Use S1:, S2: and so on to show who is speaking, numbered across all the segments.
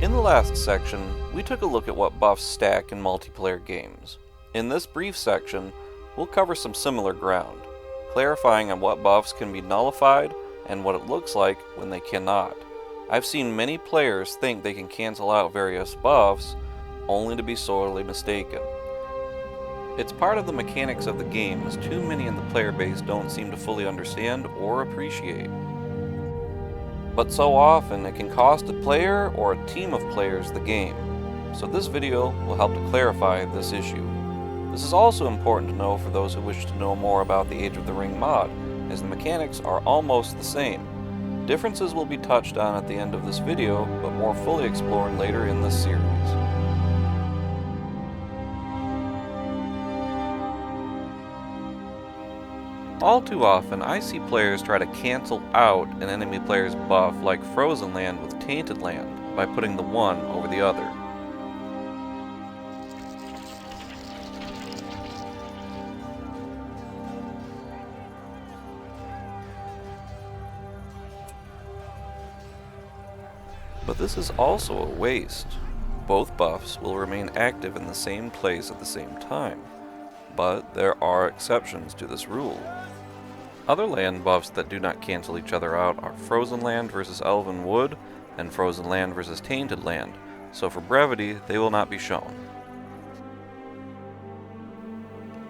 S1: In the last section, we took a look at what buffs stack in multiplayer games. In this brief section, we'll cover some similar ground, clarifying on what buffs can be nullified and what it looks like when they cannot. I've seen many players think they can cancel out various buffs, only to be sorely mistaken. It's part of the mechanics of the game, as too many in the player base don't seem to fully understand or appreciate. But so often it can cost a player or a team of players the game, so this video will help to clarify this issue. This is also important to know for those who wish to know more about the Age of the Ring mod, as the mechanics are almost the same. Differences will be touched on at the end of this video, but more fully explored later in this series. All too often, I see players try to cancel out an enemy player's buff like Frozen Land with Tainted Land by putting the one over the other. But this is also a waste. Both buffs will remain active in the same place at the same time, but there are exceptions to this rule. Other land buffs that do not cancel each other out are Frozen Land versus Elven Wood and Frozen Land versus Tainted Land, so for brevity they will not be shown.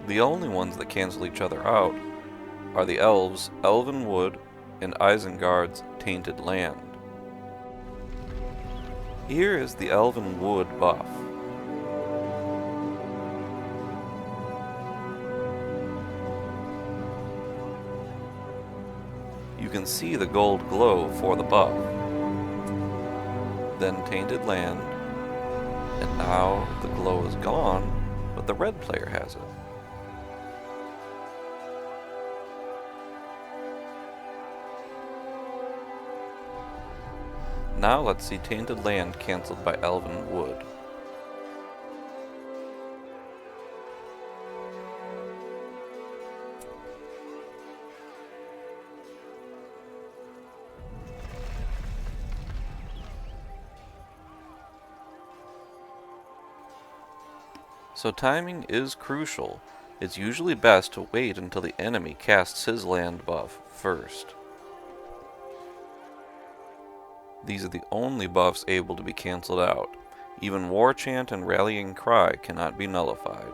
S1: The only ones that cancel each other out are the Elves' Elven Wood and Isengard's Tainted Land. Here is the Elven Wood buff. You can see the gold glow for the buff. Then Tainted Land, and now the glow is gone, but the red player has it. Now let's see Tainted Land cancelled by Elven Wood. So timing is crucial. It's usually best to wait until the enemy casts his land buff first. These are the only buffs able to be cancelled out. Even War Chant and Rallying Cry cannot be nullified.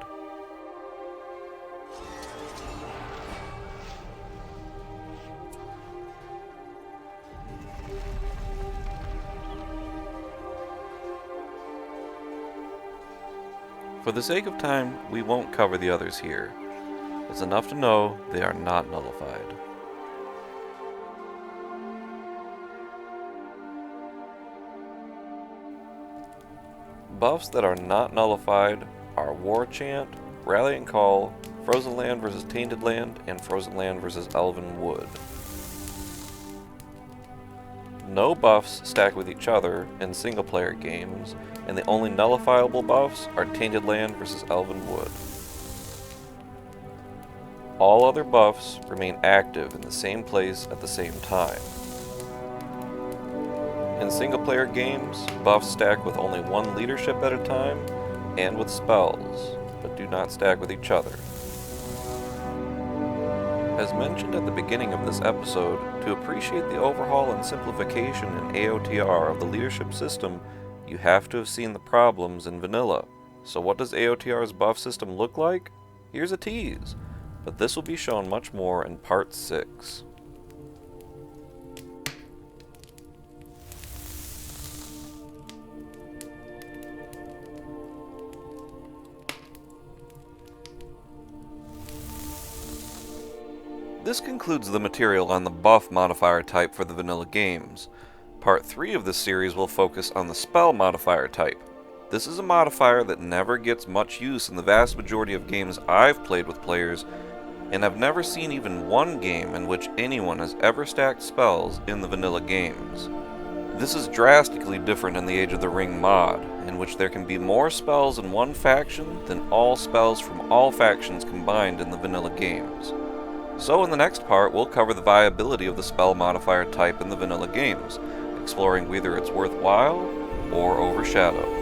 S1: For the sake of time, we won't cover the others here. It's enough to know they are not nullified. Buffs that are not nullified are War Chant, Rallying Call, Frozen Land versus Tainted Land, and Frozen Land versus Elven Wood. No buffs stack with each other in single-player games, and the only nullifiable buffs are Tainted Land versus Elven Wood. All other buffs remain active in the same place at the same time. In single-player games, buffs stack with only one leadership at a time, and with spells, but do not stack with each other. As mentioned at the beginning of this episode, to appreciate the overhaul and simplification in AOTR of the leadership system, you have to have seen the problems in vanilla. So what does AOTR's buff system look like? Here's a tease, but this will be shown much more in part 6. This concludes the material on the buff modifier type for the vanilla games. Part 3 of this series will focus on the spell modifier type. This is a modifier that never gets much use in the vast majority of games I've played with players, and I've never seen even one game in which anyone has ever stacked spells in the vanilla games. This is drastically different in the Age of the Ring mod, in which there can be more spells in one faction than all spells from all factions combined in the vanilla games. So in the next part, we'll cover the viability of the spell modifier type in the vanilla games, exploring whether it's worthwhile or overshadow.